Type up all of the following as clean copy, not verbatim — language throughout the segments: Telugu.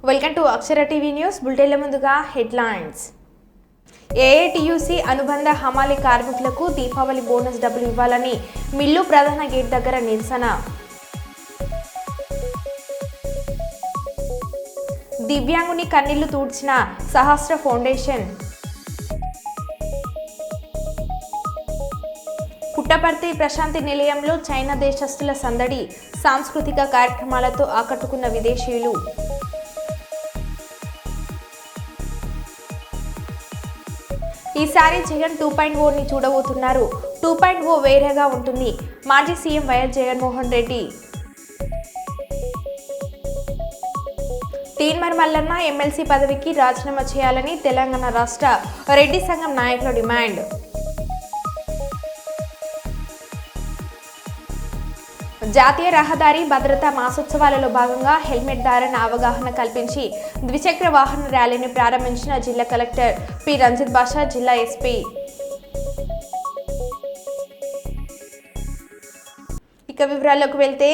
Welcome to Akshara TV news బులెటిన్ల ముందుగా హెడ్లైన్స్. ఏఐటియుసి అనుబంధ హమాలి కార్మికులకు దీపావళి బోనస్ డబ్బులు ఇవ్వాలని మిల్లు ప్రధాన గేట్ దగ్గర నిరసన. దివ్యాంగుని కన్నీళ్లు తూడ్చిన సహస్ర ఫౌండేషన్. పుట్టపర్తి ప్రశాంతి నిలయంలో చైనా దేశస్తుల సందడి, సాంస్కృతిక కార్యక్రమాలతో ఆకట్టుకున్న విదేశీయులు. ఈసారి జగన్ 2.0ని చూడబోతున్నారు. 2.0 వేరేగా ఉంటుంది. మాజీ CM YS Jaganmohan Reddy. Teenmaar Mallanna MLC పదవికి రాజీనామా చేయాలని తెలంగాణ రాష్ట్ర రెడ్డి సంఘం నాయకుల డిమాండ్. జాతీయ రహదారి భద్రతా మాసోత్సవాలలో భాగంగా హెల్మెట్ ధారణ అవగాహన కల్పించి ద్విచక్ర వాహన ర్యాలీని ప్రారంభించిన జిల్లా కలెక్టర్ పి రంజిత్ బాషా, జిల్లా ఎస్పీ. ఇక వివరాల్లోకి వెళ్తే,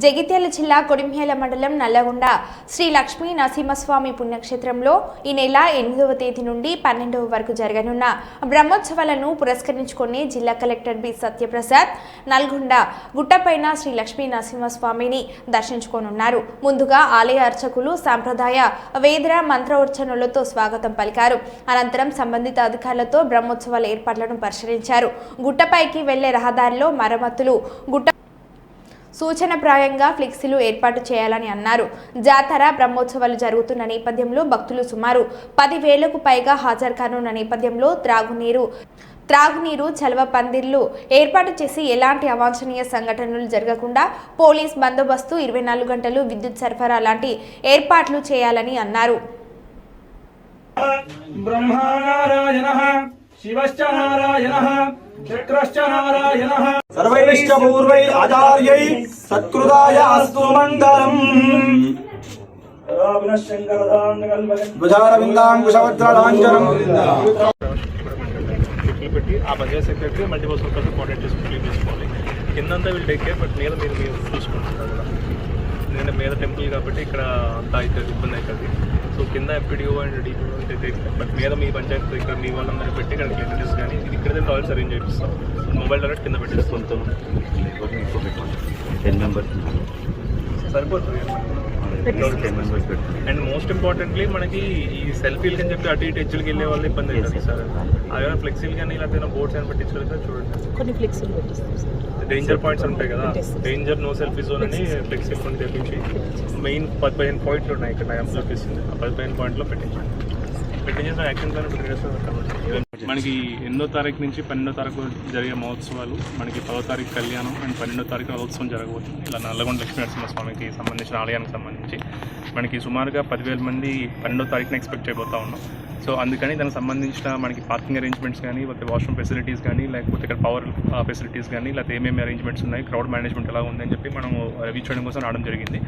జగిత్యాల జిల్లా కొడిమ్యాల మండలం నల్లగొండ శ్రీ లక్ష్మీ నరసింహస్వామి పుణ్యక్షేత్రంలో ఈ నెల 8వ తేదీ నుండి 12వ వరకు జరగనున్న బ్రహ్మోత్సవాలను పురస్కరించుకొని జిల్లా కలెక్టర్ బి సత్యప్రసాద్ నల్గొండ గుట్టపైన శ్రీ లక్ష్మీ నరసింహస్వామిని దర్శించుకోనున్నారు. ముందుగా ఆలయ అర్చకులు సాంప్రదాయ వేద మంత్రోచ్చరణలతో స్వాగతం పలికారు. అనంతరం సంబంధిత అధికారులతో బ్రహ్మోత్సవాల ఏర్పాట్లను పరిశీలించారు. గుట్టపైకి వెళ్లే రహదారిలో మరమ్మతులు, గుట్ట సూచనప్రాయంగా ఫ్లెక్సీలు ఏర్పాటు చేయాలని అన్నారు. జాతర బ్రహ్మోత్సవాలు జరుగుతున్న నేపథ్యంలో భక్తులు సుమారు 10,000కు పైగా హాజరు కానున్న నేపథ్యంలో త్రాగునీరు చలవ పందిర్లు ఏర్పాటు చేసి ఎలాంటి అవాంఛనీయ సంఘటనలు జరగకుండా పోలీస్ బందోబస్తు, 24 గంటలు విద్యుత్ సరఫరా లాంటి ఏర్పాట్లు చేయాలని అన్నారు. శివశ్చ నారాయణః చక్రశ్చ నారాయణః సర్వైశ్చ పూర్వై ఆచార్యై సత్కృతాయ అస్తు మంగళం. భుజారవిందాంకుశవజ్రలాంఛనం పెట్టి ఆ పంచాయత్ సెక్రటరీ మల్టీపర్స్ వర్కర్స్ కోఆర్డినేట్ చేసి క్లీన్ చేసుకోవాలి. కిందంతా వీళ్ళు టేక్ కేర్, బట్ మీద మీరు చూసుకుంటున్నారు కదా. ఎందుకంటే మీద టెంపుల్ కాబట్టి ఇక్కడ అంతా అవుతుంది, ఇబ్బంది అవుతుంది. సో కింద ఎఫ్పిడిఓ అండ్ డిపిఓ అంటే బట్ మీద మీ పంచాయతీ ఇక్కడ మీ వాళ్ళందరూ పెట్టి ఇక్కడ క్లీనర్స్ కానీ ఇది ఇక్కడ టాయిలెట్స్ అరేంజ్ చేపిస్తాం. మొబైల్ టాయిలెట్ కింద పెట్టేసుకుంటాం. సరిపోతుంది. అండ్ మోస్ట్ ఇంపార్టెంట్లీ మనకి ఈ సెల్ఫీలు అని చెప్పి అటు ఇటు హెచ్చులకి వెళ్ళే వాళ్ళు ఇబ్బంది అవుతుంది సార్. అదేమైనా ఫ్లెక్సీలు కానీ లేకపోతే బోర్డ్స్ అని పట్టించుకోలేదు చూడండి. కొన్ని ఫ్లెక్సీలు డేంజర్ పాయింట్స్ ఉంటాయి కదా, డేంజర్ నో సెల్ఫీ జోన్ అని ఫ్లెక్సీలు కొని తెప్పించి మెయిన్ 15 పాయింట్లు ఉన్నాయి ఇక్కడ చూపిస్తుంది. ఆ 15 పాయింట్లో పెట్టించేసిన యాక్షన్ ప్లాన్ మనకి 8వ తారీఖు నుంచి 12వ తారీఖు జరిగే మహోత్సవాలు, మనకి 10వ తారీఖు కళ్యాణం అండ్ 12వ తారీఖు రథోత్సవం జరగబోతుంది. ఇలా నల్లగొండ లక్ష్మీ నరసింహస్వామికి సంబంధించిన ఆలయానికి సంబంధించి మనకి సుమారుగా 10,000 మంది 12వ తారీఖున ఎక్స్పెక్ట్ చేయబోతా ఉన్నాం. సో అందుకని దానికి సంబంధించిన మనకి పార్కింగ్ అరేంజ్మెంట్స్ కానీ, లేకపోతే వాష్రూమ్ ఫెసిలిటీస్ కానీ, లేకపోతే ఇక్కడ పవర్ ఫెసిలిటీస్ కానీ, లేకపోతే ఏమేమి అరేంజ్మెంట్స్ ఉన్నాయి, క్రౌడ్ మేనేజ్మెంట్ ఎలా ఉందని చెప్పి మనం రివ్యూ చేయడం కోసం రావడం జరిగింది.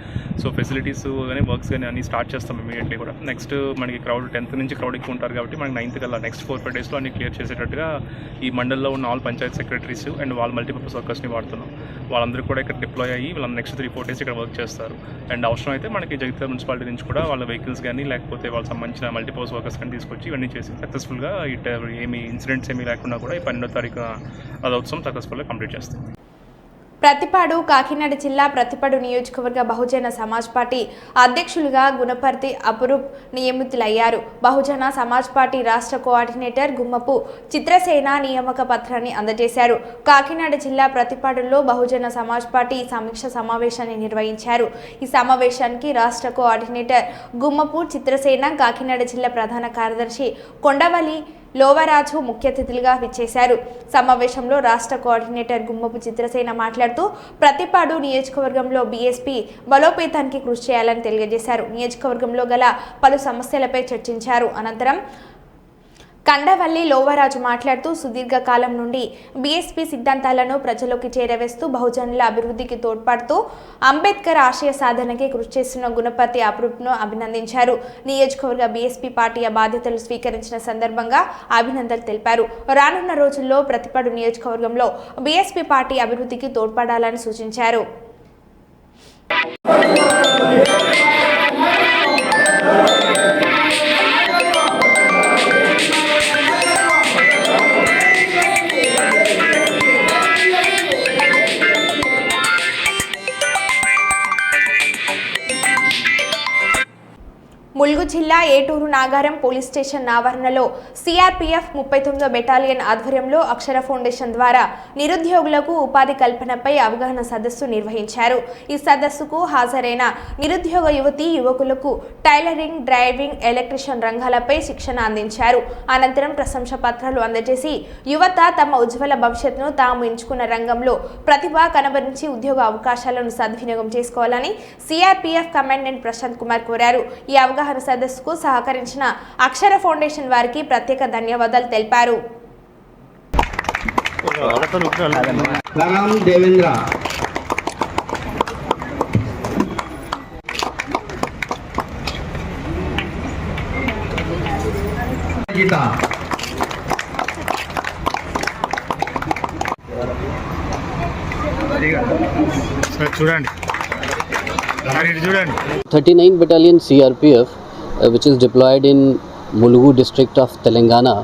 సో ఫెసిలిటీస్ కానీ, వర్క్స్ కానీ అన్నీ స్టార్ట్ చేస్తాం ఇమీడియట్లీ కూడా. నెక్స్ట్ మనకి క్రౌడ్ 10th నుంచి క్రౌడ్ ఎక్కువ ఉంటారు కాబట్టి మనకి 9th కల్లా నెక్స్ట్ 4-5 డేస్లో అన్ని క్లియర్ చేసేటట్టుగా ఈ మండల్లో ఉన్న ఆల్ పంచాయత్ సెక్రటరీస్ అండ్ వాళ్ళ మల్టీపర్పస్ వర్కర్స్ని వాడుతున్నాం. వాళ్ళందరూ కూడా ఇక్కడ డిప్లాయ్ అయ్యి వాళ్ళ నెక్స్ట్ 3-4 డేస్ ఇక్కడ వర్క్ చేస్తారు. అండ్ అవసరం అయితే మనకి జగిత్యాల మున్సిపాలిటీ నుంచి కూడా వాళ్ళ వెహికల్స్ కానీ, లేకపోతే వాళ్ళకి సంబంధించిన మల్టీపర్పస్ వర్కర్స్ కానీ తీసుకొచ్చి ఇవన్నీ చేసి సక్సెస్ఫుల్గా ఏమి ఇన్సిడెంట్స్ ఏమీ లేకుండా కూడా ఈ 12వ తారీఖు రథోత్సవం సక్సెస్ఫుల్గా కంప్లీట్ చేస్తాం. ప్రతిపాడు కాకినాడ జిల్లా ప్రతిపాడు నియోజకవర్గ బహుజన సమాజ్ పార్టీ అధ్యక్షులుగా గుణపర్తి అపురూప్ నియమితులయ్యారు. బహుజన సమాజ్ పార్టీ రాష్ట్ర కోఆర్డినేటర్ గుమ్మపు చిత్రసేన నియామక పత్రాన్ని అందజేశారు. కాకినాడ జిల్లా ప్రతిపాడులో బహుజన సమాజ్ పార్టీ సమీక్ష సమావేశాన్ని నిర్వహించారు. ఈ సమావేశానికి రాష్ట్ర కోఆర్డినేటర్ గుమ్మపు చిత్రసేన, కాకినాడ జిల్లా ప్రధాన కార్యదర్శి కొండవల్లి లోవరాజు ముఖ్య అతిథులుగా విచ్చేశారు. సమావేశంలో రాష్ట్ర కోఆర్డినేటర్ గుమ్మపు చిత్రసేన మాట్లాడుతూ ప్రతిపాడు నియోజకవర్గంలో బీఎస్పీ బలోపేతానికి కృషి చేయాలని తెలియజేశారు. నియోజకవర్గంలో గల పలు సమస్యలపై చర్చించారు. అనంతరం కండవల్లి లోవరాజు మాట్లాడుతూ సుదీర్ఘకాలం నుండి బీఎస్పీ సిద్ధాంతాలను ప్రజల్లోకి చేరవేస్తూ బహుజనుల అభివృద్ధికి తోడ్పడుతూ అంబేద్కర్ ఆశయ సాధనకి కృషి చేస్తున్న గుణపతి అప్రూప్ను అభినందించారు. నియోజకవర్గ బీఎస్పీ పార్టీ బాధ్యతలు స్వీకరించిన సందర్భంగా అభినందనలు తెలిపారు. రానున్న రోజుల్లో ప్రతిపాడు నియోజకవర్గంలో బీఎస్పీ పార్టీ అభివృద్ధికి తోడ్పడాలని సూచించారు. ములుగు జిల్లా ఏటూరు నాగారం పోలీస్ స్టేషన్ ఆవరణలో సిఆర్పీఎఫ్ 39వ బెటాలియన్ ఆధ్వర్యంలో అక్షర ఫౌండేషన్ ద్వారా నిరుద్యోగులకు ఉపాధి కల్పనపై అవగాహన సదస్సు నిర్వహించారు. ఈ సదస్సుకు హాజరైన నిరుద్యోగ యువకులకు టైలరింగ్, డ్రైవింగ్, ఎలక్ట్రీషియన్ రంగాలపై శిక్షణ అందించారు. అనంతరం ప్రశంసా పత్రాలు అందజేసి యువత తమ ఉజ్వల భవిష్యత్తును తాము ఎంచుకున్న రంగంలో ప్రతిభ కనబరించి ఉద్యోగ అవకాశాలను సద్వినియోగం చేసుకోవాలని సిఆర్పీఎఫ్ కమాండెంట్ ప్రశాంత్ కుమార్ కోరారు. ఈ అవగాహన సదస్సుకు సహకరించిన అక్షర ఫౌండేషన్ వారికి ప్రత్యేక ధన్యవాదాలు తెలిపారు. దేవేంద్ర గీత చూడండి 39 Battalion CRPF, which is deployed in Mulugu district of Telangana,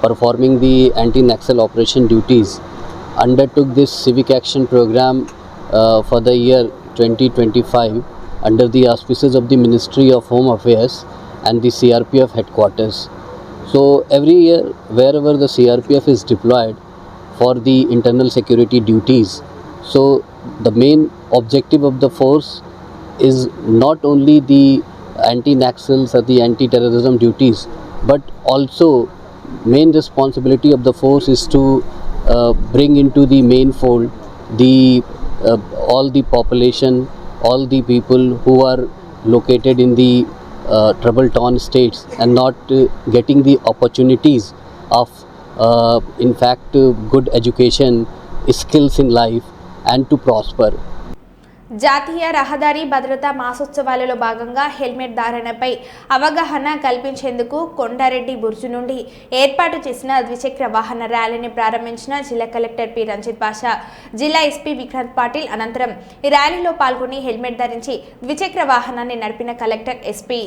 performing the anti-Naxal operation duties, undertook this civic action program for the year 2025 under the auspices of the Ministry of Home Affairs and the CRPF headquarters. So every year, wherever the CRPF is deployed for the internal security duties, so the main objective of the force is not only the anti-Naxals or the anti-terrorism duties, but also main responsibility of the force is to bring into the main fold the all the population, all the people who are located in the trouble-torn states and not getting the opportunities of in fact good education, skills in life and to prosper. జాతీయ రహదారి భద్రతా మాసోత్సవాలలో భాగంగా హెల్మెట్ ధారణపై అవగాహన కల్పించేందుకు కొండారెడ్డి బుర్జు నుండి ఏర్పాటు చేసిన ద్విచక్ర వాహన ర్యాలీని ప్రారంభించిన జిల్లా కలెక్టర్ పి రంజిత్ బాషా, జిల్లా ఎస్పీ విక్రాంత్ పాటిల్. అనంతరం ఈ ర్యాలీలో పాల్గొని హెల్మెట్ ధరించి ద్విచక్ర వాహనాన్ని నడిపిన కలెక్టర్, ఎస్పీ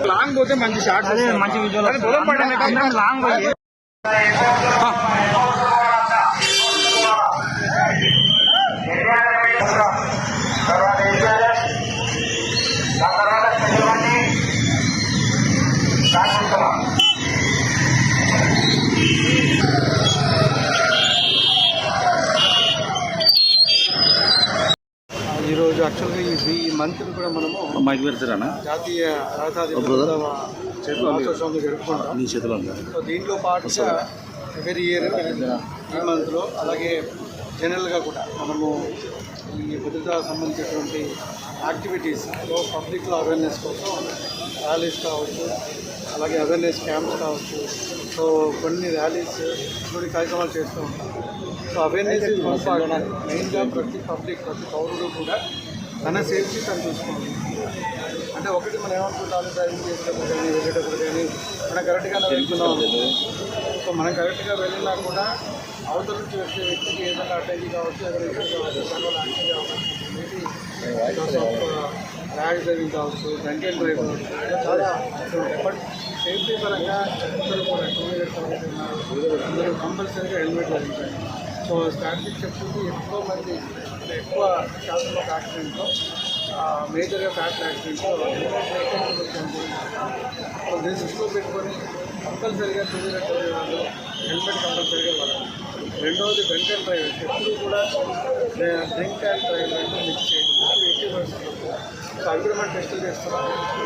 లాంగ్ పోతే మంచి షార్ట్ మంచి విజువల్ లాంగ్ పోయి ఈరోజు యాక్చువల్గా ఈ మంత్ కూడా మనము జాతీయ రహదారి మాసోత్సవం జరుపుకుంటాం. సో దీంట్లో పాటుగా ఎవరి ఇయర్ ఈ మంత్లో అలాగే జనరల్గా కూడా మనము ఈ భద్రత సంబంధించినటువంటి యాక్టివిటీస్లో పబ్లిక్లో అవేర్నెస్ కోసం ర్యాలీస్ కావచ్చు, అలాగే అవేర్నెస్ క్యాంప్స్ కావచ్చు. సో కొన్ని ర్యాలీస్ కొన్ని కార్యక్రమాలు చేస్తూ ఉంటాం. సో అవేర్నెస్ మెయిన్గా ప్రతి పౌరుడు కూడా తన సేఫ్టీ తను చూసుకోవాలి. అంటే ఒకటి మనం ఏమనుకుంటాము, డ్రైవింగ్ చేసేటప్పుడు కానీ వెళ్ళేటప్పుడు కానీ మనం కరెక్ట్గానే వెళ్తున్నాం. సో మనం కరెక్ట్గా వెళ్ళినా కూడా అవతల నుంచి వచ్చే వ్యక్తికి ఏదైనా అటెండ్ కావచ్చు, ఎవరైతే ర్యాష్ డ్రైవింగ్ కావచ్చు, డ్రంక్ అండ్ డ్రైవ్ కావచ్చు, చాలా బట్ సేఫ్టీ పరంగా అందరూ కూడా 2 వీలర్స్ అందరూ కంపల్సరీగా హెల్మెట్ ధరించాలి. సో స్టాటిస్టిక్స్ చెప్తుంది ఎక్కువ మంది ఎక్కువ శాతంలో యాక్సిడెంట్లో మేజర్గా ఫ్యాక్ట్ యాక్సిడెంట్స్ దీన్ని దృష్టిలో పెట్టుకొని కంపల్సరీగా టూ-వీలర్ వాళ్ళు హెల్మెట్ కంపల్సరీగా వాడాలి. రెండవది డ్రింక్ అండ్ డ్రైవ్, ఎప్పుడు కూడా డ్రింక్ అండ్ డ్రైవ్ అంటే మిక్స్ చేయడం 80%. సో అవి కూడా మనం టెస్టులు చేస్తున్నాం.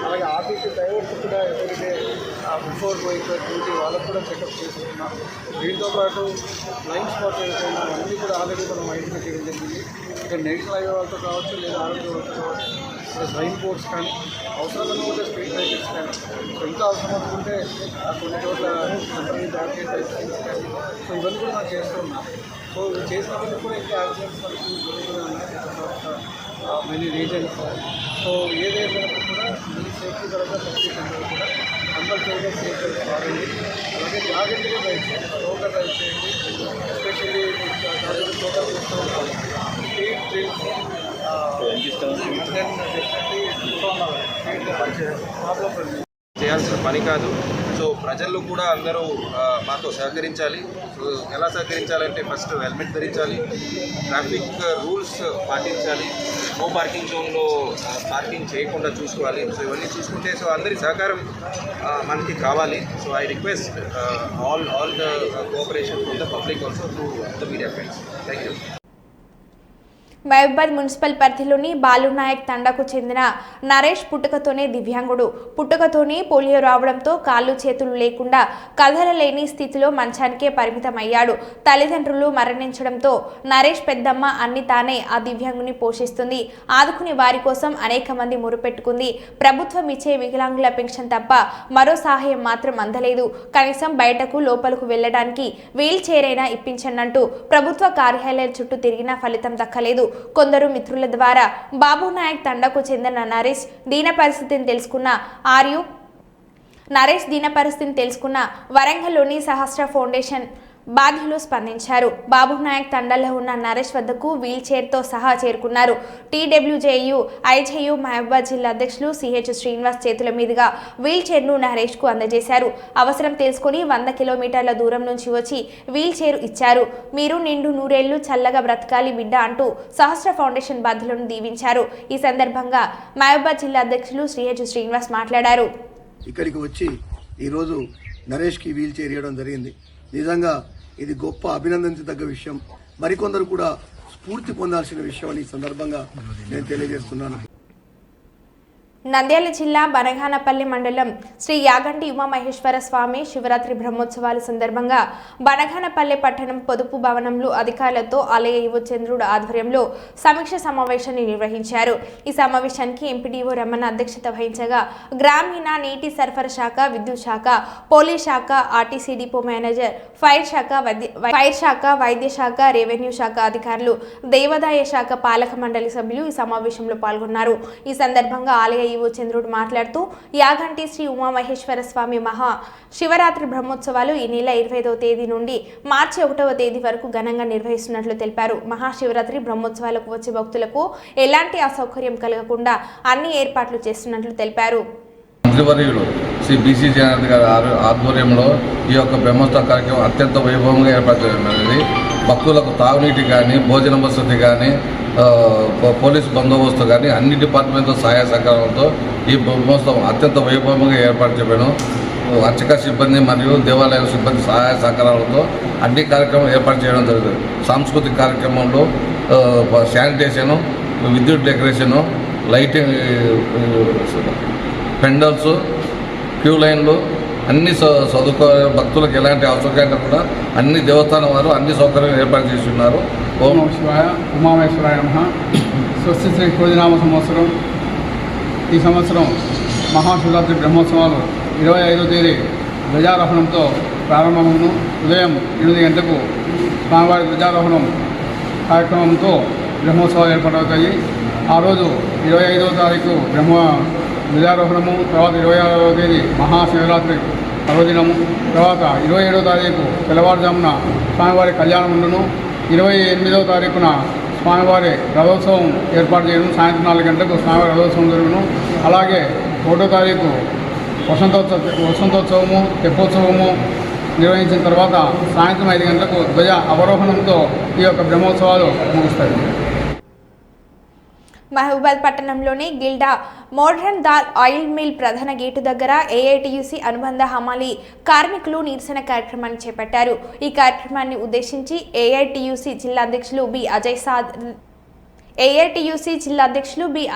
అలాగే ఆర్టీసీ డ్రైవర్స్ కూడా ఎవరైతే బిఫోర్ గోయింగ్ డ్యూటీ వాళ్ళకు కూడా చెకప్ చేసుకుంటున్నాం. దీంతో పాటు బ్లైండ్ స్పాట్ ఏదైనా అన్నీ కూడా ఆల్రెడీ మనం ఐడెంటిఫై చేయడం జరిగింది. ఇక్కడ నెగిటివ్ అయ్యే వాళ్ళతో కావచ్చు, లేదా ఆరోగ్య వాళ్ళతో కావచ్చు, సైన్ బోర్డ్స్ కానీ అవసరమైన కూడా స్ట్రీట్ లైటింగ్స్ కానీ, సో ఇంకా అవసరం అనుకుంటే కొన్ని చోట్ల కంపెనీ బ్యారికేడ్ లైటింగ్స్ కానీ, సో ఇవన్నీ కూడా మనం చేస్తూ ఉన్నాం. సో ఇవి చేసినప్పుడు కూడా ఇంకా యాక్సిడెంట్స్ మనకి జరుగుతూనే ఉన్నాయి మెనీ రీజన్స్. సో ఏదైపోయినప్పుడు కూడా మీ సేఫ్టీ పరంగా సబ్స్టిట్యూషన్ కూడా కంపల్సరీగా సేఫ్ వాడండి. అలాగే జాగ్రత్తగా డ్రైవ్ చేయండి, స్లోగా డ్రైవ్ చేయండి. ఎస్పెషల్లీ జాగ్రత్త స్లోగా చేస్తూ ఉంటాం. స్పీడ్ డ్రిల్స్ చేయాల్సిన పని కాదు. సో ప్రజలు కూడా అందరూ మాతో సహకరించాలి. సో ఎలా సహకరించాలంటే ఫస్ట్ హెల్మెట్ ధరించాలి, ట్రాఫిక్ రూల్స్ పాటించాలి, నో పార్కింగ్ జోన్లో పార్కింగ్ చేయకుండా చూసుకోవాలి. సో ఇవన్నీ చూసుకుంటే సో అందరి సహకారం మనకి కావాలి. So I request all the cooperation from the public also to the media friends. Thank you. Mahabubabad municipal పరిధిలోని బాలునాయక్ తండాకు చెందిన నరేష్ పుట్టుకతోనే దివ్యాంగుడు. పుట్టుకతోనే పోలియో రావడంతో కాళ్ళు చేతులు లేకుండా కదలలేని స్థితిలో మంచానికే పరిమితమయ్యాడు. తల్లిదండ్రులు మరణించడంతో నరేష్ పెద్దమ్మ అన్ని తానే ఆ దివ్యాంగుని పోషిస్తుంది. ఆదుకునే వారి కోసం అనేక మంది మొరుపెట్టుకుంది. ప్రభుత్వం ఇచ్చే వికలాంగుల పెన్షన్ తప్ప మరో సహాయం మాత్రం అందలేదు. కనీసం బయటకు లోపలకు వెళ్లడానికి వీల్ చైర్ అయినా ఇప్పించనంటూ ప్రభుత్వ కార్యాలయాల చుట్టూ తిరిగినా ఫలితం దక్కలేదు. కొందరు మిత్రుల ద్వారా బాబునాయక్ తండాకు చెందిన నరేష్ దీన పరిస్థితిని తెలుసుకున్న వరంగల్లోని సహస్ర ఫౌండేషన్ బాధ్యులు స్పందించారు. బాబునాయక్ తండాలో ఉన్న నరేష్ వద్దకు వీల్ చైర్తో సహా చేరుకున్నారు. టీడబ్ల్యూజేయు ఐజేయు మహబూబాద్ జిల్లా అధ్యక్షులు సిహెచ్ శ్రీనివాస్ చేతుల మీదుగా వీల్ చైర్ను నరేష్కు అందజేశారు. అవసరం తెలుసుకుని 100 కిలోమీటర్ల దూరం నుంచి వచ్చి వీల్ చైర్ ఇచ్చారు. మీరు నిండు నూరేళ్లు చల్లగా బ్రతకాలి బిడ్డ అంటూ సహస్ర ఫౌండేషన్ బాధ్యులను దీవించారు. ఈ సందర్భంగా మహబూబాద్ జిల్లా అధ్యక్షులు సిహెచ్ శ్రీనివాస్ మాట్లాడారు. ఇక్కడికి వచ్చి ఈరోజు నరేష్కి వీల్ చైర్ ఇవ్వడం జరిగింది. నిజంగా ఇది గొప్ప అభినందించదగ్గ విషయం. మరికొందరు కూడా స్ఫూర్తి పొందాల్సిన విషయం అని ఈ సందర్భంగా నేను తెలియజేస్తున్నాను. నంద్యాల జిల్లా బనగానపల్లి మండలం శ్రీ యాగంటి ఉమామహేశ్వర స్వామి శివరాత్రి బ్రహ్మోత్సవాల సందర్భంగా బనగానపల్లి పట్టణం పొదుపు భవనంలో అధికారులతో ఆలయ ఈవో చంద్రుడు ఆధ్వర్యంలో సమీక్ష సమావేశాన్ని నిర్వహించారు. ఈ సమావేశానికి ఎంపీడీఓ రమణ అధ్యక్షత వహించగా గ్రామీణ నీటి సరఫరా శాఖ, విద్యుత్ శాఖ, పోలీస్ శాఖ, ఆర్టీసీ డిపో మేనేజర్, ఫైర్ శాఖ, వైద్య శాఖ, రెవెన్యూ శాఖ అధికారులు, దేవాదాయ శాఖ పాలక మండలి సభ్యులు ఈ సమావేశంలో పాల్గొన్నారు. ఈ సందర్భంగా ఆలయ ఈవో చంద్రుడు మాట్లాడుతూ యాగంటి శ్రీ ఉమామహేశ్వర స్వామి మహా శివరాత్రి బ్రహ్మోత్సవాలు ఈ నెల 25వ తేదీ నుండి మార్చి 1వ తేదీ వరకు ఘనంగా నిర్వహిస్తున్నట్లు తెలిపారు. మహాశివరాత్రి బ్రహ్మోత్సవాలకు వచ్చే భక్తులకు ఎలాంటి అసౌకర్యం కలగకుండా అన్ని ఏర్పాట్లు చేస్తున్నట్లు తెలిపారు. మంత్రివర్యులు శ్రీ బీసీ జనార్దన్ గారి ఆధ్వర్యంలో ఈ యొక్క బ్రహ్మోత్సవ కార్యక్రమం అత్యంత వైభవంగా ఏర్పడుతున్నది. భక్తులకు తాగునీటి కానీ, భోజన వసతి కానీ, పోలీసు బందోబస్తు కానీ అన్ని డిపార్ట్మెంట్ల సహాయ సహకారంతో ఈ బ్రహ్మోత్సవం అత్యంత వైభవంగా ఏర్పాటు చేయడం, అర్చక సిబ్బంది మరియు దేవాలయాల సిబ్బంది సహాయ సహకారాలతో అన్ని కార్యక్రమాలు ఏర్పాటు చేయడం జరుగుతుంది. సాంస్కృతిక కార్యక్రమంలో శానిటేషను, విద్యుత్ డెకరేషను, లైటింగ్, పెండల్స్, క్యూ లైన్లు అన్ని భక్తులకు ఎలాంటి అవసరం కూడా అన్ని దేవస్థానం వారు అన్ని సౌకర్యాలు ఏర్పాటు చేస్తున్నారు. ఓం శివాయ ఉమామేశ్వరాయ నమః. స్వస్తి శ్రీ క్రోధినామ సంవత్సరం. ఈ సంవత్సరం మహాశివరాత్రి బ్రహ్మోత్సవాలు 25వ తేదీ ధ్వజారోహణంతో ప్రారంభమును. ఉదయం 8 గంటలకు స్వామివారి ధ్వజారోహణం కార్యక్రమంతో బ్రహ్మోత్సవాలు ఏర్పాటవుతాయి. ఆ రోజు 25వ తారీఖు ధ్వజారోహణము, తర్వాత 26వ తేదీ మహాశివరాత్రి పర్వదినము, తర్వాత 27వ తారీఖు తెల్లవారుజామున స్వామివారి కళ్యాణం ఉండును. 28వ తారీఖున స్వామివారి రథోత్సవం ఏర్పాటు చేయడం, సాయంత్రం 4 గంటలకు స్వామివారి రథోత్సవం జరుగును. అలాగే 1వ తారీఖు వసంతోత్సవము, తెప్పోత్సవము నిర్వహించిన తర్వాత సాయంత్రం 5 గంటలకు ధ్వజ అవరోహణంతో ఈ యొక్క బ్రహ్మోత్సవాలు ముగుస్తాయి. మహబూబాద్ పట్టణంలోని Gilda modern dal oil mill ప్రధాన గేటు దగ్గర ఏఐటియుసి అనుబంధ హమాలీ కార్మికులు నిరసన కార్యక్రమాన్ని చేపట్టారు. ఈ కార్యక్రమాన్ని ఉద్దేశించి ఏఐటియుసి జిల్లా అధ్యక్షులు బి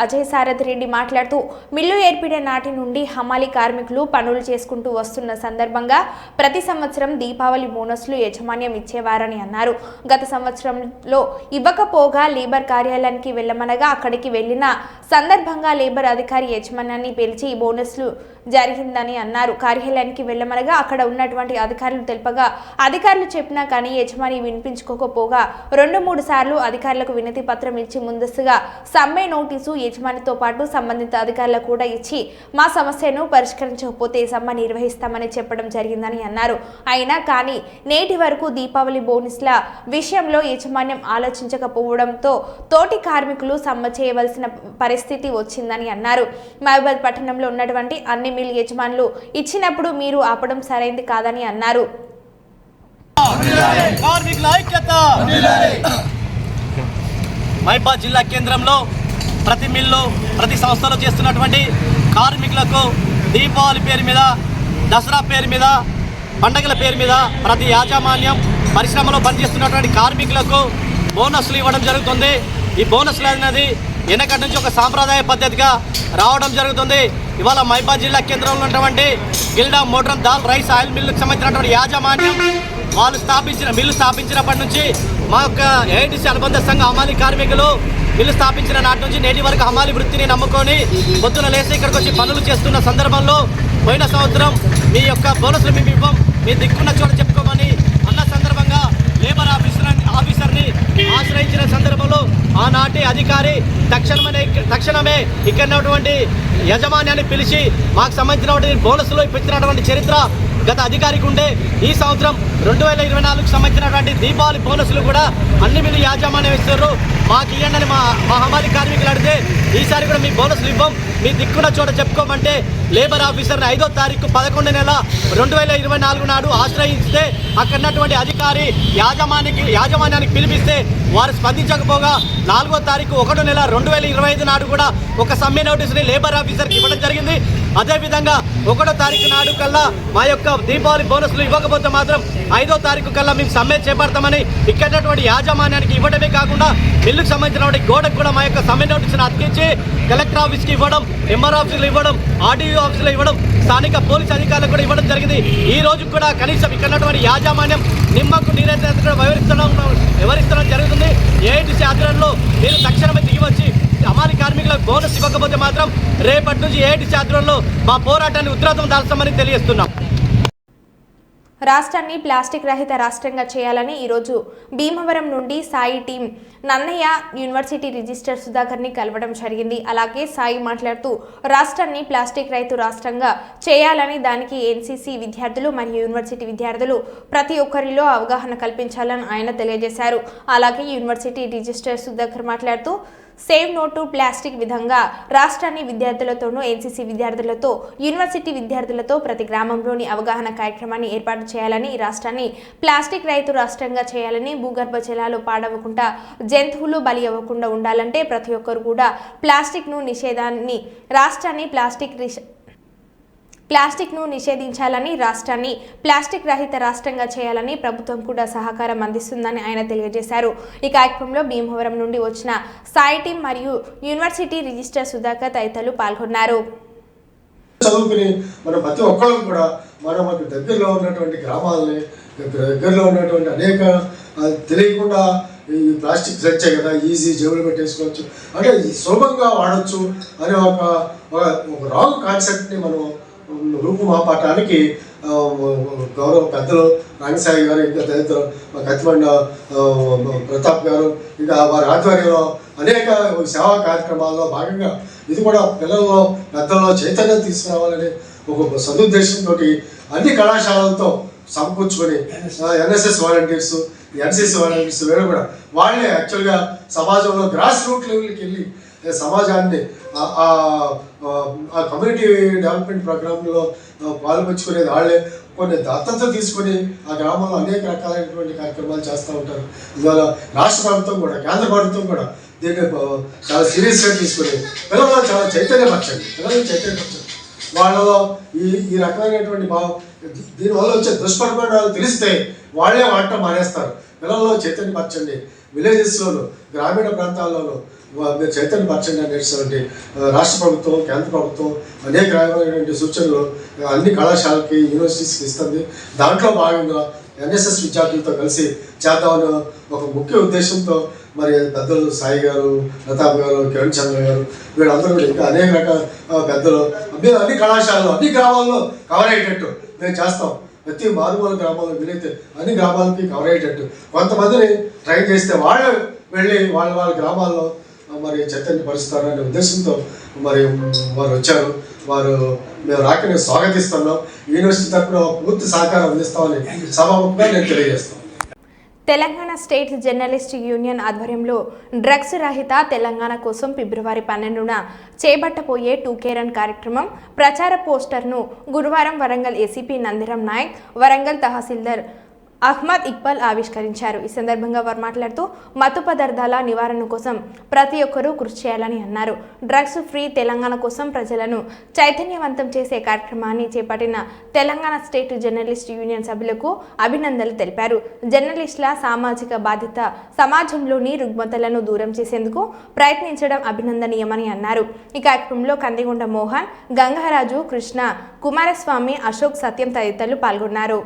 అజయ్ సారథి రెడ్డి మాట్లాడుతూ మిల్లు ఏర్పడిన నాటి నుండి హమాలీ కార్మికులు పనులు చేసుకుంటూ వస్తున్న సందర్భంగా ప్రతి సంవత్సరం దీపావళి బోనస్లు యాజమాన్యం ఇచ్చేవారని అన్నారు. గత సంవత్సరంలో ఇవ్వకపోగా లేబర్ కార్యాలయానికి వెళ్లమనగా అక్కడికి వెళ్లిన సందర్భంగా లేబర్ అధికారి యాజమాన్యాన్ని పిలిచి బోనస్లు జరిగిందని అన్నారు. కార్యాలయానికి వెళ్లమనగా అక్కడ ఉన్నటువంటి అధికారులు తెలుపగా అధికారులు చెప్పినా కానీ యజమాని వినిపించుకోకపోగా 2-3 సార్లు అధికారులకు వినతి పత్రం ఇచ్చి ముందస్తుగా సమ్మె నోటీసు యజమానితో పాటు సంబంధిత అధికారులకు కూడా ఇచ్చి మా సమస్యను పరిష్కరించకపోతే సమ్మె నిర్వహిస్తామని చెప్పడం జరిగిందని అన్నారు. అయినా కానీ నేటి వరకు దీపావళి బోనస్ల విషయంలో యాజమాన్యం ఆలోచించకపోవడంతో తోటి కార్మికులు సమ్మె చేయవలసిన పరిస్థితి వచ్చిందని అన్నారు. మహబూబాద్ పట్టణంలో ఉన్నటువంటి అన్ని మిల్ యజమానులు ఇచ్చినప్పుడు మీరు ఆపడం సరైంది కాదని అన్నారు. మహబూబాద్ జిల్లా కేంద్రంలో ప్రతి మిల్లు ప్రతి సంస్థలో చేస్తున్నటువంటి కార్మికులకు దీపావళి పేరు మీద, దసరా పేరు మీద, పండగల పేరు మీద ప్రతి యాజమాన్యం పరిశ్రమలో పనిచేస్తున్నటువంటి కార్మికులకు బోనస్లు ఇవ్వడం జరుగుతుంది. ఈ బోనస్లు అనేది వెనకటి నుంచి ఒక సాంప్రదాయ పద్ధతిగా రావడం జరుగుతుంది. ఇవాళ మహబూబాద్ జిల్లా కేంద్రంలో ఉన్నటువంటి Gilda modern dal rice oil మిల్లుకు సంబంధించినటువంటి యాజమాన్యం వాళ్ళు మిల్లు స్థాపించినప్పటి నుంచి మా యొక్క ఏఐటీసీ అనుబంధ సంఘ హమాలీ కార్మికులు మిల్లు స్థాపించిన నాటి నుంచి నేటి వరకు హమాలీ వృత్తిని నమ్ముకొని పొద్దున లేసి ఇక్కడికి వచ్చి పనులు చేస్తున్న సందర్భంలో పోయిన సంవత్సరం మీ యొక్క బోనస్లు మేము ఇవ్వం, మీ దిక్కున్న చోట చెప్పుకోమని అన్న సందర్భంగా లేబర్ ఆఫీసర్ని ఆశ్రయించిన సందర్భంలో ఆనాటి అధికారి తక్షణమే ఇక్కడ ఉన్నటువంటి యజమాన్యాన్ని పిలిచి మాకు సంబంధించినటువంటి బోనస్లు ఇప్పించినటువంటి చరిత్ర గత అధికారికి ఉండే. ఈ సంవత్సరం 2024కు సంబంధించినటువంటి దీపావళి బోనస్లు కూడా అన్ని మిల్లు యాజమాన్యం ఇస్తారు. మాకు ఇవ్వండి మా హమాలీ కార్మికులు అడిగితే ఈసారి కూడా మీ బోనస్లు ఇవ్వం, మీ దిక్కున్న చోట చెప్పుకోమంటే లేబర్ ఆఫీసర్ని 5వ తారీఖు 11 నెల 2024 నాడు ఆశ్రయిస్తే అక్కడ ఉన్నటువంటి అధికారి యాజమాన్యానికి పిలిపిస్తే వారు స్పందించకపోగా 4వ తారీఖు 1 నెల 2025 నాడు కూడా ఒక సమ్మె నోటీసుని లేబర్ ఆఫీసర్కి ఇవ్వడం జరిగింది. అదేవిధంగా 1వ తారీఖు నాడు కల్లా మా యొక్క దీపావళి బోనస్లు ఇవ్వకపోతే మాత్రం 5వ తారీఖు కల్లా మేము సమ్మె చేపడతామని ఇక్కడ యాజమాన్యానికి ఇవ్వడమే కాకుండా మిల్లుకు సంబంధించిన గోడకు కూడా మా యొక్క సమ్మె నోటీసును అతికించి కలెక్టర్ ఆఫీస్కి ఇవ్వడం, ఎంఆర్ ఆఫీసులో ఇవ్వడం, ఆర్డీఓ ఆఫీసులో ఇవ్వడం, స్థానిక పోలీస్ అధికారులకు కూడా ఇవ్వడం జరిగింది. ఈ రోజు కూడా కనీసం ఇక్కడ యాజమాన్యం నిమ్మకు నీరెత్తినట్టు వ్యవహరిస్తడం జరుగుతుంది. ఏఐటీసీ ఆధ్వర్యంలో మీరు తక్షణమే దిగి వచ్చి హమాలీ కార్మికులకు బోనస్ ఇవ్వకపోతే మాత్రం రేపటి నుంచి ఏఐటీసీ ఆధ్వర్యంలో మా పోరాటాన్ని ఉధృతం దాల్చామని తెలియజేస్తున్నాం. రాష్ట్రాన్ని ప్లాస్టిక్ రహిత రాష్ట్రంగా చేయాలని ఈరోజు భీమవరం నుండి Sai team Nannaya university register సుధాకర్ని కలవడం జరిగింది. అలాగే సాయి మాట్లాడుతూ రాష్ట్రాన్ని ప్లాస్టిక్ రహిత రాష్ట్రంగా చేయాలని, దానికి ఎన్సీసీ విద్యార్థులు మరియు యూనివర్సిటీ విద్యార్థులు ప్రతి ఒక్కరిలో అవగాహన కల్పించాలని ఆయన తెలియజేశారు. అలాగే యూనివర్సిటీ రిజిస్టర్ సుధాకర్ మాట్లాడుతూ సేవ్ నో టు ప్లాస్టిక్ విధంగా రాష్ట్రాన్ని విద్యార్థులతోనూ, ఎన్సీసీ విద్యార్థులతో, యూనివర్సిటీ విద్యార్థులతో ప్రతి గ్రామంలోని అవగాహన కార్యక్రమాన్ని ఏర్పాటు చేయాలని, ఈ రాష్ట్రాన్ని ప్లాస్టిక్ రహిత రాష్ట్రంగా చేయాలని, భూగర్భ జలాలు పాడవకుండా, జంతువులు బలి అవ్వకుండా ఉండాలంటే ప్రతి ఒక్కరు కూడా ప్లాస్టిక్ను నిషేధించాలని, రాష్ట్రాన్ని ప్లాస్టిక్ రహిత రాష్ట్రంగా చేయాలని ప్రభుత్వం కూడా సహకారం అందిస్తుందని ఆయన తెలియజేశారు. ఈ కార్యక్రమంలో భీమవరం నుండి వచ్చిన సాయి టీం మరియు యూనివర్సిటీ రిజిస్టర్ సుధాకర్ తదితరులు పాల్గొన్నారు. చదువుకుని మనం ప్రతి ఒక్కరు కూడా మనకు దగ్గరలో ఉన్నటువంటి గ్రామాలని, దగ్గరలో ఉన్నటువంటి అనేక తెలియకుండా ఈ ప్లాస్టిక్ తెచ్చే కదా, ఈజీ జేబులు పెట్టేసుకోవచ్చు, అంటే సులభంగా వాడచ్చు అనే ఒక రాంగ్ కాన్సెప్ట్ని మనం రూపుమాపటానికి గౌరవ పెద్దలు రంగసాయి గారు, ఇంకా తదితరులు కత్తిమండ ప్రతాప్ గారు, ఇంకా వారి ఆధ్వర్యంలో అనేక సేవా కార్యక్రమాల్లో భాగంగా ఇది కూడా పిల్లల్లో పెద్దల్లో చైతన్యం తీసుకురావాలనే ఒక సదుద్దేశంతో అన్ని కళాశాలలతో సమకూర్చుకొని ఎన్ఎస్ఎస్ వాలంటీర్స్, ఎన్సీసీ వాలంటీర్స్ వీళ్ళు కూడా వాళ్ళే యాక్చువల్గా సమాజంలో గ్రాస్ రూట్ లెవెల్కి వెళ్ళి సమాజాన్ని ఆ కమ్యూనిటీ డెవలప్మెంట్ ప్రోగ్రాంలో పాల్పంచుకునేది వాళ్ళే. కొన్ని దత్తత తీసుకొని ఆ గ్రామంలో అనేక రకాలైనటువంటి కార్యక్రమాలు చేస్తూ ఉంటారు. ఇవాళ రాష్ట్ర ప్రభుత్వం కూడా, కేంద్ర ప్రభుత్వం కూడా దీన్ని చాలా సీరియస్గా తీసుకుని పిల్లలు చాలా చైతన్యపరచండి, పిల్లలు చైతన్యపరచండి. వాళ్ళలో ఈ రకమైనటువంటి దీనివల్ల వచ్చే దుష్పరిణామాలు తెలిస్తే వాళ్ళే వాడటం మానేస్తారు. పిల్లల్లో చైతన్యపరచండి. విలేజెస్లోను, గ్రామీణ ప్రాంతాల్లోనూ మీరు చైతన్యపరచండి అనేటువంటి రాష్ట్ర ప్రభుత్వం, కేంద్ర ప్రభుత్వం అనేక రకమైనటువంటి సూచనలు అన్ని కళాశాలకి, యూనివర్సిటీస్కి ఇస్తుంది. దాంట్లో భాగంగా ఎన్ఎస్ఎస్ విద్యార్థులతో కలిసి చేద్దామని ఒక ముఖ్య ఉద్దేశంతో మరి పెద్దలు సాయి గారు, ప్రతాప్ గారు, కిరణ్ చంద్ర గారు వీళ్ళందరూ కూడా ఇంకా అనేక రకాల పెద్దలు అన్ని కళాశాలలో, అన్ని గ్రామాల్లో కవర్ అయ్యేటట్టు మేము చేస్తాం. ప్రతి మారుమూల గ్రామాల్లో వీలైతే అన్ని గ్రామాలకి కవర్ అయ్యేటట్టు కొంతమందిని ట్రైన్ చేస్తే వాళ్ళు వెళ్ళి వాళ్ళ గ్రామాల్లో మరి చైతన్యపరుస్తారు అనే ఉద్దేశంతో మరి వారు వచ్చారు. మేము రాకని స్వాగతిస్తున్నాం. యూనివర్సిటీ తరఫున పూర్తి సహకారం అందిస్తామని సభాముఖంగా నేను తెలియజేస్తాను. తెలంగాణ స్టేట్ జర్నలిస్ట్ యూనియన్ ఆధ్వర్యంలో డ్రగ్స్ రహిత తెలంగాణ కోసం ఫిబ్రవరి 12న చేపట్టబోయే 2K రన్ కార్యక్రమం ప్రచార పోస్టర్ను గురువారం వరంగల్ ఏసీపీ నందిరం నాయక్, వరంగల్ తహసీల్దార్ అహ్మద్ ఇక్బాల్ ఆవిష్కరించారు. ఈ సందర్భంగా వారు మాట్లాడుతూ మత్తు పదార్థాల నివారణ కోసం ప్రతి ఒక్కరూ కృషి చేయాలని అన్నారు. డ్రగ్స్ ఫ్రీ తెలంగాణ కోసం ప్రజలను చైతన్యవంతం చేసే కార్యక్రమాన్ని చేపట్టిన తెలంగాణ స్టేట్ జర్నలిస్ట్ యూనియన్ సభ్యులకు అభినందనలు తెలిపారు. జర్నలిస్టుల సామాజిక బాధ్యత సమాజంలోని రుగ్మతలను దూరం చేసేందుకు ప్రయత్నించడం అభినందనీయమని అన్నారు. ఈ కార్యక్రమంలో కందిగొండ మోహన్, గంగరాజు, కృష్ణ, కుమారస్వామి, అశోక్, సత్యం తదితరులు పాల్గొన్నారు.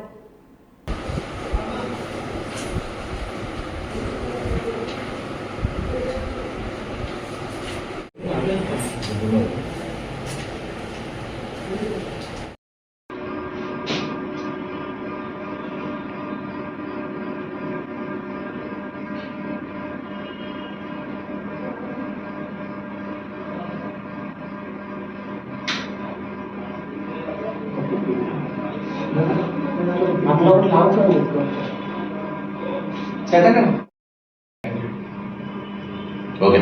ఓకే,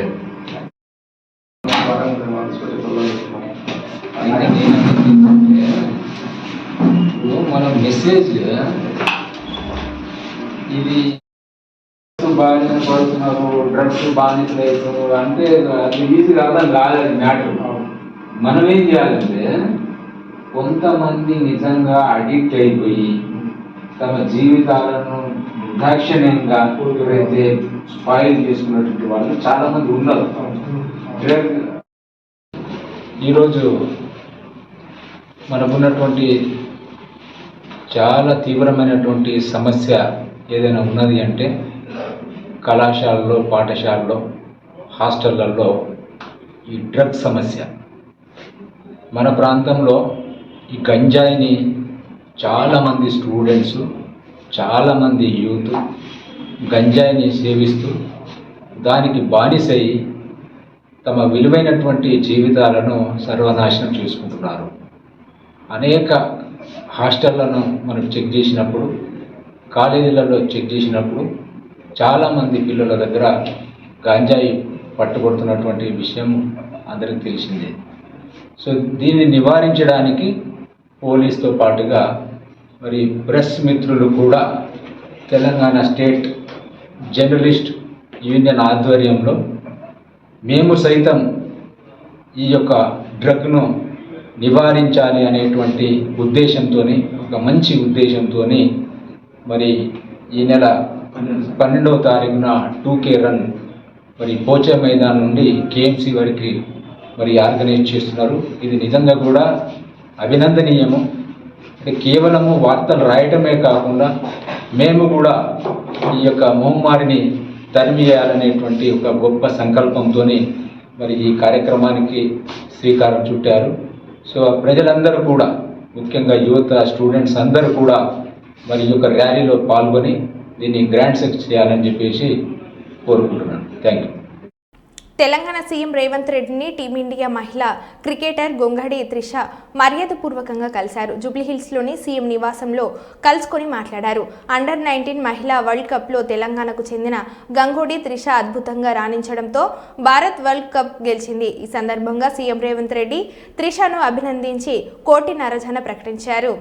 మన మెసేజ్ ఇది బాగా పడుతున్నారు, డ్రగ్స్ బానిసలు అవుతున్నారు అంటే అది ఈజీ కాదని కాలేదు మ్యాటర్. మనం ఏం చేయాలంటే కొంతమంది నిజంగా అడిక్ట్ అయిపోయి తమ జీవితాలను నిర్దాక్షిణ్యంగా ఎవరైతే స్పాయిల్ చేసుకున్నటువంటి వాళ్ళు చాలా మంది ఉన్నారు. ఈరోజు మనకున్నటువంటి చాలా తీవ్రమైనటువంటి సమస్య ఏదైనా ఉన్నది అంటే కళాశాలలో, పాఠశాలలో, హాస్టళ్లలో ఈ డ్రగ్స్ సమస్య. మన ప్రాంతంలో ఈ గంజాయిని చాలామంది స్టూడెంట్స్, చాలామంది యూత్ గంజాయిని సేవిస్తూ దానికి బానిసై తమ విలువైనటువంటి జీవితాలను సర్వనాశనం చేసుకుంటున్నారు. అనేక హాస్టళ్లను మనం చెక్ చేసినప్పుడు, కాలేజీలలో చెక్ చేసినప్పుడు చాలామంది పిల్లల దగ్గర గంజాయి పట్టుబడుతున్నటువంటి విషయం అందరికీ తెలిసిందే. సో దీన్ని నివారించడానికి పోలీస్తో పాటుగా మరి ప్రెస్ మిత్రులు కూడా తెలంగాణ స్టేట్ జర్నలిస్ట్ యూనియన్ ఆధ్వర్యంలో మేము సైతం ఈ యొక్క డ్రగ్ను నివారించాలి అనేటువంటి ఉద్దేశంతో, ఒక మంచి ఉద్దేశంతో మరి ఈ నెల 12వ తారీఖున 2K రన్ మరి పోచా మైదాన్ నుండి కేఎంసీ వరకు మరి ఆర్గనైజ్ చేస్తున్నారు. ఇది నిజంగా కూడా అభినందనీయము. కేవలము వార్తలు రాయటమే కాకుండా మేము కూడా ఈ యొక్క మహమ్మారిని తరిమివేయాలనేటువంటి ఒక గొప్ప సంకల్పంతో మరి ఈ కార్యక్రమానికి శ్రీకారం చుట్టారు. సో ప్రజలందరూ కూడా, ముఖ్యంగా యువత, స్టూడెంట్స్ అందరూ కూడా మరి ఈ యొక్క ర్యాలీలో పాల్గొని దీన్ని గ్రాండ్ సక్సెస్ చేయాలని చెప్పేసి కోరుకుంటున్నాను. Thank you. Telangana CM Revanth రెడ్డిని టీమిండియా మహిళా క్రికెటర్ గొంగడి త్రిష మర్యాదపూర్వకంగా కలిశారు. జూబ్లీహిల్స్లోని సీఎం నివాసంలో కలుసుకొని మాట్లాడారు. అండర్-19 మహిళా వరల్డ్ కప్లో తెలంగాణకు చెందిన గంగోడి త్రిష అద్భుతంగా రాణించడంతో భారత్ వరల్డ్ కప్ గెలిచింది. ఈ సందర్భంగా సీఎం రేవంత్ రెడ్డి త్రిషను అభినందించి 1.5 కోటి ప్రకటించారు.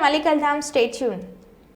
మళ్ళీ కలుద్దాం. Stay tune.